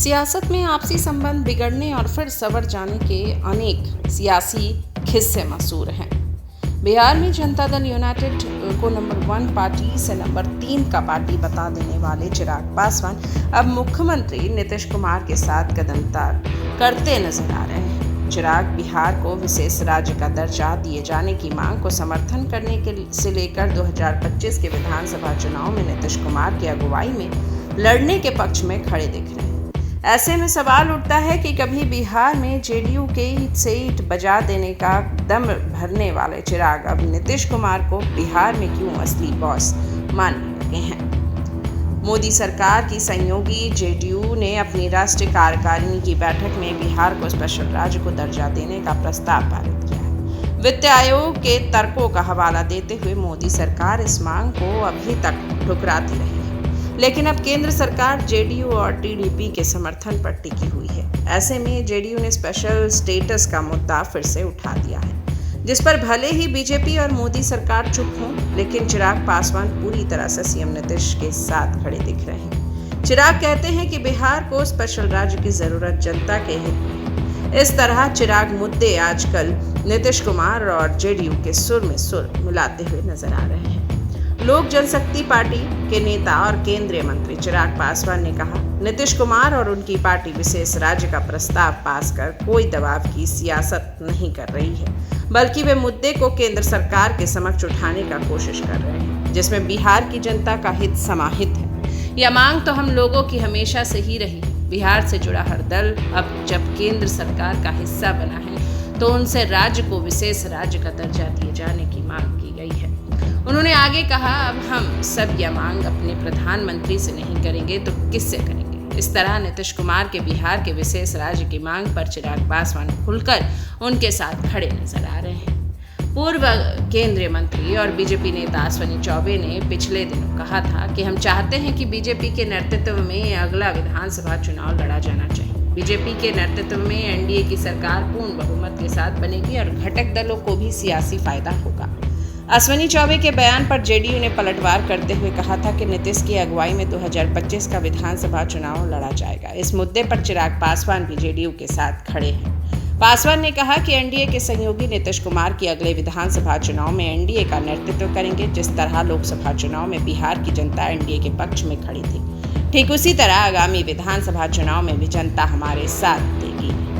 सियासत में आपसी संबंध बिगड़ने और फिर संवर जाने के अनेक सियासी किस्से मशहूर हैं। बिहार में जनता दल यूनाइटेड को नंबर 1 पार्टी से नंबर 3 का पार्टी बता देने वाले चिराग पासवान अब मुख्यमंत्री नीतीश कुमार के साथ कदमताल करते नजर आ रहे हैं। चिराग बिहार को विशेष राज्य का दर्जा दिए जाने की मांग को समर्थन करने से लेकर 2025 के विधानसभा चुनाव में नीतीश कुमार की अगुवाई में लड़ने के पक्ष में खड़े दिख रहे हैं। ऐसे में सवाल उठता है कि कभी बिहार में जेडीयू के सीट बजा देने का दम भरने वाले चिराग अब नीतीश कुमार को बिहार में क्यों असली बॉस मानने लगे हैं। मोदी सरकार की सहयोगी जेडीयू ने अपनी राष्ट्रीय कार्यकारिणी की बैठक में बिहार को स्पेशल राज्य को दर्जा देने का प्रस्ताव पारित किया है। वित्त आयोग के तर्कों का हवाला देते हुए मोदी सरकार इस मांग को अभी तक ठुकराती रही है, लेकिन अब केंद्र सरकार जेडीयू और टीडीपी के समर्थन पर टिकी हुई है। ऐसे में जेडीयू ने स्पेशल स्टेटस का मुद्दा फिर से उठा दिया है, जिस पर भले ही बीजेपी और मोदी सरकार चुप हों, लेकिन चिराग पासवान पूरी तरह से सीएम नीतीश के साथ खड़े दिख रहे हैं। चिराग कहते हैं कि बिहार को स्पेशल राज्य की जरूरत जनता के हित में है। इस तरह चिराग मुद्दे आजकल नीतीश कुमार और जेडीयू के सुर में सुर मिलाते हुए नजर आ रहे हैं। लोक जनशक्ति पार्टी के नेता और केंद्रीय मंत्री चिराग पासवान ने कहा, नीतीश कुमार और उनकी पार्टी विशेष राज्य का प्रस्ताव पास कर कोई दबाव की सियासत नहीं कर रही है, बल्कि वे मुद्दे को केंद्र सरकार के समक्ष उठाने का कोशिश कर रहे हैं, जिसमें बिहार की जनता का हित समाहित है। यह मांग तो हम लोगों की हमेशा से ही रही। बिहार से जुड़ा हर दल अब जब केंद्र सरकार का हिस्सा बना है तो उनसे राज्य को विशेष राज्य का दर्जा दिए जाने की मांग की गई है। उन्होंने आगे कहा, अब हम सब यह मांग अपने प्रधानमंत्री से नहीं करेंगे तो किससे करेंगे। इस तरह नीतीश कुमार के बिहार के विशेष राज्य की मांग पर चिराग पासवान खुलकर उनके साथ खड़े नजर आ रहे हैं। पूर्व केंद्रीय मंत्री और बीजेपी नेता अश्विनी चौबे ने पिछले दिनों कहा था कि हम चाहते हैं कि बीजेपी के नेतृत्व में अगला विधानसभा चुनाव लड़ा जाना चाहिए। बीजेपी के नेतृत्व में एनडीए की सरकार पूर्ण बहुमत के साथ बनेगी और घटक दलों को भी सियासी फायदा होगा। अश्विनी चौबे के बयान पर जेडीयू ने पलटवार करते हुए कहा था कि नीतीश की अगुवाई में 2025 का विधानसभा चुनाव लड़ा जाएगा। इस मुद्दे पर चिराग पासवान भी जेडीयू के साथ खड़े हैं। पासवान ने कहा कि एनडीए के सहयोगी नीतीश कुमार की अगले विधानसभा चुनाव में एनडीए का नेतृत्व करेंगे। जिस तरह लोकसभा चुनाव में बिहार की जनता एनडीए के पक्ष में खड़ी थी, ठीक उसी तरह आगामी विधानसभा चुनाव में भी जनता हमारे साथ थी।